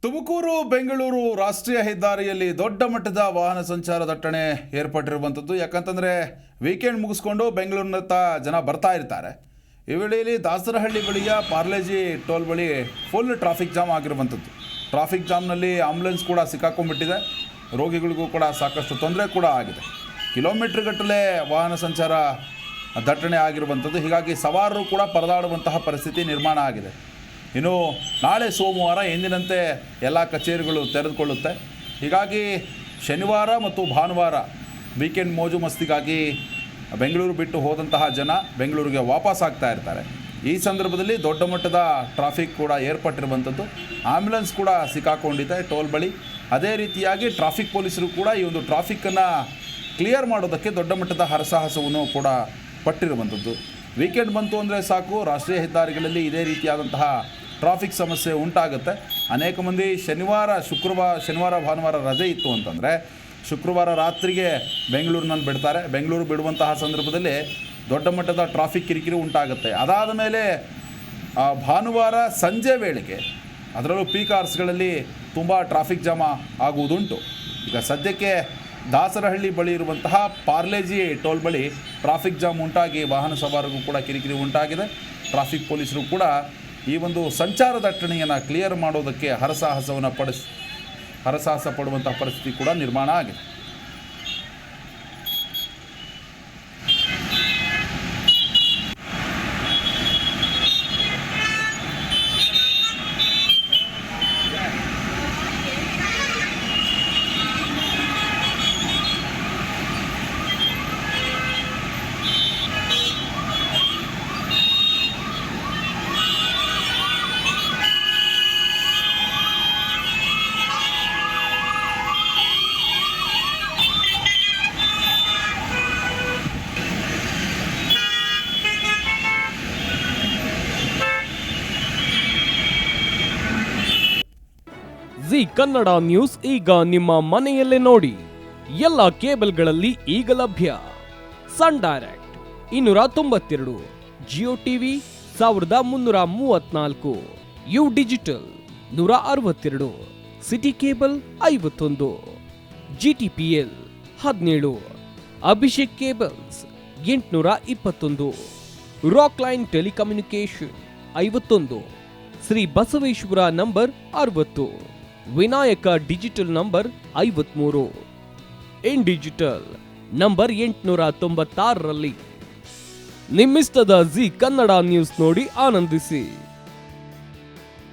ತುಮಕೂರು ಬೆಂಗಳೂರು ರಾಷ್ಟ್ರೀಯ ಹೆದ್ದಾರಿಯಲ್ಲಿ ದೊಡ್ಡ ಮಟ್ಟದ ವಾಹನ ಸಂಚಾರ ದಟ್ಟಣೆ ಏರ್ಪಟ್ಟಿರುವಂಥದ್ದು. ಯಾಕಂತಂದರೆ ವೀಕೆಂಡ್ ಮುಗಿಸ್ಕೊಂಡು ಬೆಂಗಳೂರಿನತ್ತ ಜನ ಬರ್ತಾ ಇರ್ತಾರೆ. ಈ ವೇಳೆಯಲ್ಲಿ ದಾಸರಹಳ್ಳಿ ಬಳಿಯ ಪಾರ್ಲೇಜಿ ಟೋಲ್ ಬಳಿ ಫುಲ್ ಟ್ರಾಫಿಕ್ ಜಾಮ್ ಆಗಿರುವಂಥದ್ದು. ಟ್ರಾಫಿಕ್ ಜಾಮ್ನಲ್ಲಿ ಆಂಬುಲೆನ್ಸ್ ಕೂಡ ಸಿಕ್ಕಾಕೊಂಡ್ಬಿಟ್ಟಿದೆ. ರೋಗಿಗಳಿಗೂ ಕೂಡ ಸಾಕಷ್ಟು ತೊಂದರೆ ಕೂಡ ಆಗಿದೆ. ಕಿಲೋಮೀಟರ್ ಗಟ್ಟಲೆ ವಾಹನ ಸಂಚಾರ ದಟ್ಟಣೆ ಆಗಿರುವಂಥದ್ದು. ಹೀಗಾಗಿ ಸವಾರರು ಕೂಡ ಪರದಾಡುವಂತಹ ಪರಿಸ್ಥಿತಿ ನಿರ್ಮಾಣ ಆಗಿದೆ. ಇನ್ನು ನಾಳೆ ಸೋಮವಾರ ಎಂದಿನಂತೆ ಎಲ್ಲ ಕಚೇರಿಗಳು ತೆರೆದುಕೊಳ್ಳುತ್ತೆ. ಹೀಗಾಗಿ ಶನಿವಾರ ಮತ್ತು ಭಾನುವಾರ ವೀಕೆಂಡ್ ಮೋಜು ಮಸ್ತಿಗಾಗಿ ಬೆಂಗಳೂರು ಬಿಟ್ಟು ಹೋದಂತಹ ಜನ ಬೆಂಗಳೂರಿಗೆ ವಾಪಸ್ ಆಗ್ತಾ ಇರ್ತಾರೆ. ಈ ಸಂದರ್ಭದಲ್ಲಿ ದೊಡ್ಡ ಮಟ್ಟದ ಟ್ರಾಫಿಕ್ ಕೂಡ ಏರ್ಪಟ್ಟಿರುವಂಥದ್ದು. ಆಂಬ್ಯುಲೆನ್ಸ್ ಕೂಡ ಸಿಕ್ಕಾಕೊಂಡಿದೆ ಟೋಲ್ ಬಳಿ. ಅದೇ ರೀತಿಯಾಗಿ ಟ್ರಾಫಿಕ್ ಪೊಲೀಸರು ಕೂಡ ಈ ಒಂದು ಟ್ರಾಫಿಕ್ಕನ್ನು ಕ್ಲಿಯರ್ ಮಾಡೋದಕ್ಕೆ ದೊಡ್ಡ ಮಟ್ಟದ ಹರಸಾಹಸವನ್ನು ಕೂಡ ಪಟ್ಟಿರುವಂಥದ್ದು. ವೀಕೆಂಡ್ ಬಂತು ಅಂದರೆ ಸಾಕು, ರಾಷ್ಟ್ರೀಯ ಹೆದ್ದಾರಿಗಳಲ್ಲಿ ಇದೇ ರೀತಿಯಾದಂತಹ ಟ್ರಾಫಿಕ್ ಸಮಸ್ಯೆ ಉಂಟಾಗುತ್ತೆ. ಅನೇಕ ಮಂದಿ ಶನಿವಾರ ಭಾನುವಾರ ರಜೆ ಇತ್ತು ಅಂತಂದರೆ ಶುಕ್ರವಾರ ರಾತ್ರಿಗೆ ಬೆಂಗಳೂರಿನಲ್ಲಿ ಬಿಡ್ತಾರೆ. ಬೆಂಗಳೂರು ಬಿಡುವಂತಹ ಸಂದರ್ಭದಲ್ಲಿ ದೊಡ್ಡ ಮಟ್ಟದ ಟ್ರಾಫಿಕ್ ಕಿರಿಕಿರಿ ಉಂಟಾಗುತ್ತೆ. ಅದಾದ ಮೇಲೆ ಭಾನುವಾರ ಸಂಜೆ ವೇಳೆಗೆ ಅದರಲ್ಲೂ ಪೀಕ್ ಅವರ್ಸ್ಗಳಲ್ಲಿ ತುಂಬ ಟ್ರಾಫಿಕ್ ಜಾಮ ಆಗುವುದುಂಟು. ಈಗ ಸದ್ಯಕ್ಕೆ ದಾಸರಹಳ್ಳಿ ಬಳಿ ಇರುವಂತಹ ಪಾರ್ಲೇಜಿ ಟೋಲ್ ಬಳಿ ಟ್ರಾಫಿಕ್ ಜಾಮ್ ಉಂಟಾಗಿ ವಾಹನ ಸವಾರರಿಗೂ ಕೂಡ ಕಿರಿಕಿರಿ ಉಂಟಾಗಿದೆ. ಟ್ರಾಫಿಕ್ ಪೊಲೀಸರು ಕೂಡ ಈ ಒಂದು ಸಂಚಾರ ದಟ್ಟಣೆಯನ್ನು ಕ್ಲಿಯರ್ ಮಾಡೋದಕ್ಕೆ ಹರಸಾಹಸ ಪಡುವಂತಹ ಪರಿಸ್ಥಿತಿ ಕೂಡ ನಿರ್ಮಾಣ ಆಗಿದೆ. ಜಿ ಕನ್ನಡ ನ್ಯೂಸ್ ಈಗ ನಿಮ್ಮ ಮನೆಯಲ್ಲೇ ನೋಡಿ. ಎಲ್ಲ ಕೇಬಲ್ಗಳಲ್ಲಿ ಈಗ ಲಭ್ಯ. Sun Direct 292, Jio TV 1334, U digital 162, city cable 51, GTPL 17, Abhishek cables 821, Rock Line telecommunication 51, Shri Basaveshwara number 60, Vinayaka digital number 53, In digital number 896ರಲ್ಲಿ ನಿಮ್ಮಿಸ್ತದ ಜಿ ಕನ್ನಡ ನ್ಯೂಸ್ ನೋಡಿ ಆನಂದಿಸಿ.